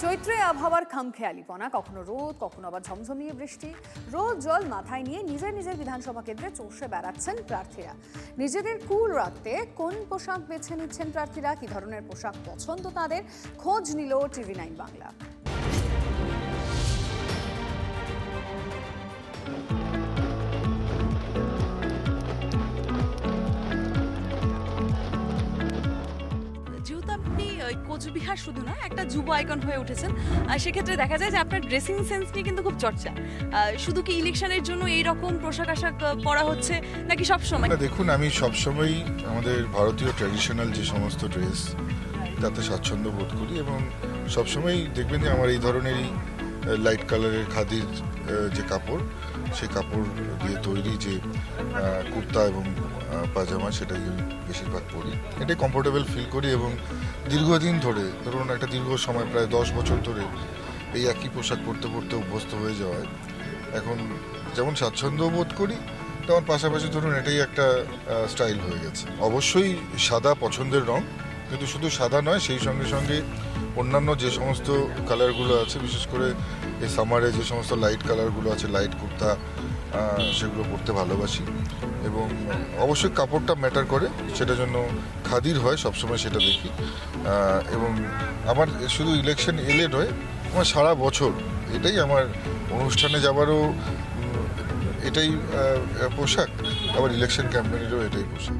চৈত্রে আবহাওয়ার খামখেয়ালিপনা, কখনো রোদ কখনো আবার ঝমঝমিয়ে বৃষ্টি। রোদ জল মাথায় নিয়ে নিজের নিজের বিধানসভা কেন্দ্রে চষে বেড়াচ্ছেন প্রার্থীরা। নিজেদের কুল রাখতে কোন পোশাক বেছে নিচ্ছেন প্রার্থীরা, কি ধরনের পোশাক পছন্দ তাদের, খোঁজ নিল TV9 বাংলা। যেহেতু আপনি কোচবিহার শুধু না একটা যুব আইকন হয়ে উঠেছেন, সেক্ষেত্রে দেখা যায় যে আপনার ড্রেসিং সেন্স নিয়ে কিন্তু খুব চর্চা। শুধু কি ইলেকশনের জন্য এই রকম পোশাক আশাক পরা হচ্ছে নাকি সব সময়? দেখুন, আমি সবসময়ই আমাদের ভারতীয় ট্র্যাডিশনাল যে সমস্ত ড্রেস তাতে স্বাচ্ছন্দ্য বোধ করি এবং সবসময়ই দেখবেন যে আমার এই ধরনেরই লাইট কালারের খাদির যে কাপড়, সেই কাপড় দিয়ে তৈরি যে কুর্তা এবং পাজামা, সেটাই বেশিরভাগ পরি। এটাই কমফোর্টেবল ফিল করি এবং দীর্ঘদিন ধরে, ধরুন একটা দীর্ঘ সময় প্রায় 10 বছর ধরে এই একই পোশাক পরতে পরতে অভ্যস্ত হয়ে যাওয়ায় এখন যেমন স্বাচ্ছন্দ্য বোধ করি, তেমন পাশাপাশি ধরুন এটাই একটা স্টাইল হয়ে গেছে। অবশ্যই সাদা পছন্দের রং, কিন্তু শুধু সাদা নয়, সেই সঙ্গে সঙ্গে অন্যান্য যে সমস্ত কালারগুলো আছে, বিশেষ করে এই সামারে যে সমস্ত লাইট কালারগুলো আছে, লাইট কুর্তা, সেগুলো পরতে ভালোবাসি এবং অবশ্যই কাপড়টা ম্যাটার করে, সেটার জন্য খাদির হয় সবসময়, সেটা দেখি। এবং আমার শুধু ইলেকশন এলে নয়, আমার সারা বছর এটাই আমার অনুষ্ঠানে যাবারও এটাই পোশাক, আবার ইলেকশন ক্যাম্পেইনেরও এটাই পোশাক।